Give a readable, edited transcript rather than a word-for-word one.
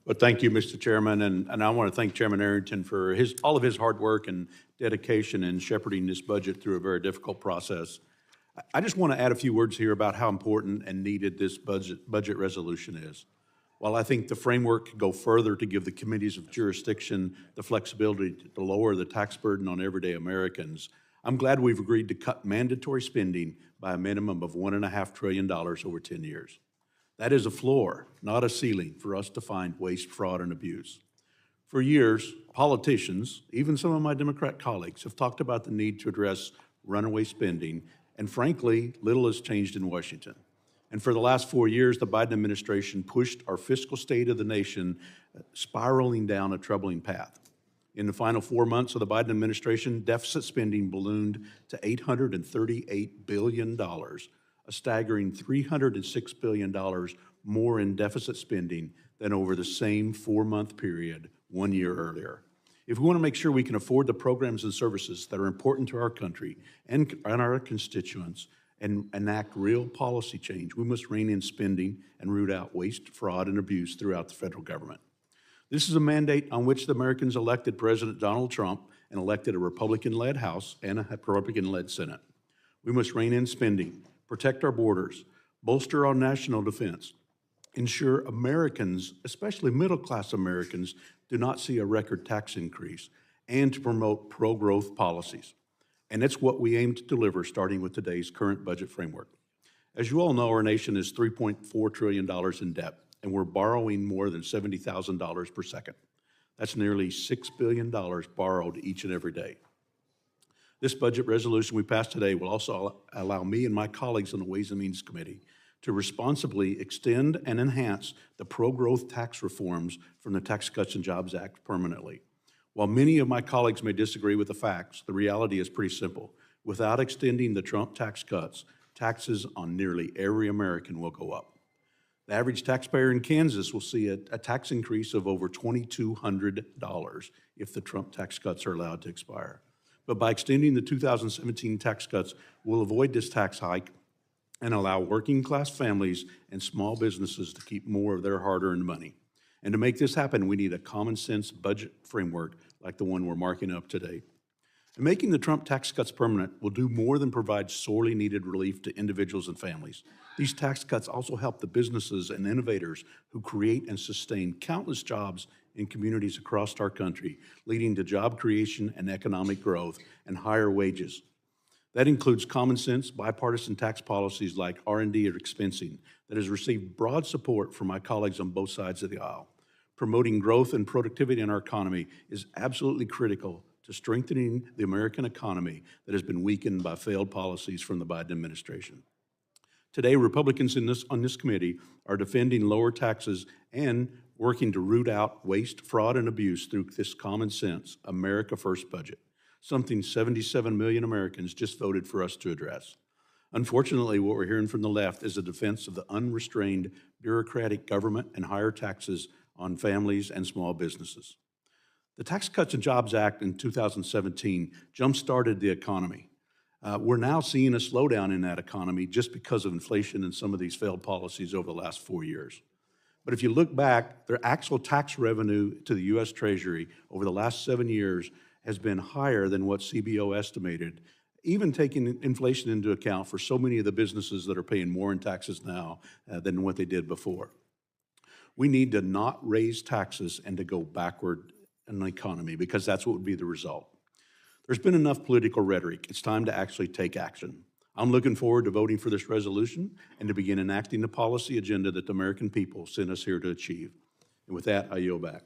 Well, thank you, Mr. Chairman, and I want to thank Chairman Arrington for all of his hard work and dedication in shepherding this budget through a very difficult process. I just want to add a few words here about how important and needed this budget resolution is. While I think the framework could go further to give the committees of jurisdiction the flexibility to lower the tax burden on everyday Americans, I'm glad we've agreed to cut mandatory spending by a minimum of $1.5 trillion over 10 years. That is a floor, not a ceiling, for us to find waste, fraud, and abuse. For years, politicians, even some of my Democrat colleagues, have talked about the need to address runaway spending, and frankly, little has changed in Washington. And for the last 4 years, the Biden administration pushed our fiscal state of the nation spiraling down a troubling path. In the final 4 months of the Biden administration, deficit spending ballooned to $838 billion, a staggering $306 billion more in deficit spending than over the same 4-month period 1 year earlier. If we want to make sure we can afford the programs and services that are important to our country and our constituents and enact real policy change, we must rein in spending and root out waste, fraud, and abuse throughout the federal government. This is a mandate on which the Americans elected President Donald Trump and elected a Republican-led House and a Republican-led Senate. We must rein in spending, protect our borders, bolster our national defense, ensure Americans, especially middle-class Americans, do not see a record tax increase, and to promote pro-growth policies. And it's what we aim to deliver starting with today's current budget framework. As you all know, our nation is $3.4 trillion in debt, and we're borrowing more than $70,000 per second. That's nearly $6 billion borrowed each and every day. This budget resolution we passed today will also allow me and my colleagues on the Ways and Means Committee to responsibly extend and enhance the pro-growth tax reforms from the Tax Cuts and Jobs Act permanently. While many of my colleagues may disagree with the facts, the reality is pretty simple. Without extending the Trump tax cuts, taxes on nearly every American will go up. The average taxpayer in Kansas will see a tax increase of over $2,200 if the Trump tax cuts are allowed to expire. But by extending the 2017 tax cuts, we'll avoid this tax hike and allow working-class families and small businesses to keep more of their hard-earned money. And to make this happen, we need a common-sense budget framework like the one we're marking up today. And making the Trump tax cuts permanent will do more than provide sorely needed relief to individuals and families. These tax cuts also help the businesses and innovators who create and sustain countless jobs in communities across our country, leading to job creation and economic growth and higher wages. That includes common sense, bipartisan tax policies like R&D or expensing that has received broad support from my colleagues on both sides of the aisle. Promoting growth and productivity in our economy is absolutely critical to strengthening the American economy that has been weakened by failed policies from the Biden administration. Today, Republicans on this committee are defending lower taxes and working to root out waste, fraud, and abuse through this common sense, America First budget, something 77 million Americans just voted for us to address. Unfortunately, what we're hearing from the left is a defense of the unrestrained bureaucratic government and higher taxes on families and small businesses. The Tax Cuts and Jobs Act in 2017 jump-started the economy. We're now seeing a slowdown in that economy just because of inflation and some of these failed policies over the last 4 years. But if you look back, their actual tax revenue to the U.S. Treasury over the last 7 years has been higher than what CBO estimated, even taking inflation into account for so many of the businesses that are paying more in taxes now than what they did before. We need to not raise taxes and to go backward in the economy because that's what would be the result. There's been enough political rhetoric. It's time to actually take action. I'm looking forward to voting for this resolution and to begin enacting the policy agenda that the American people sent us here to achieve. And with that, I yield back.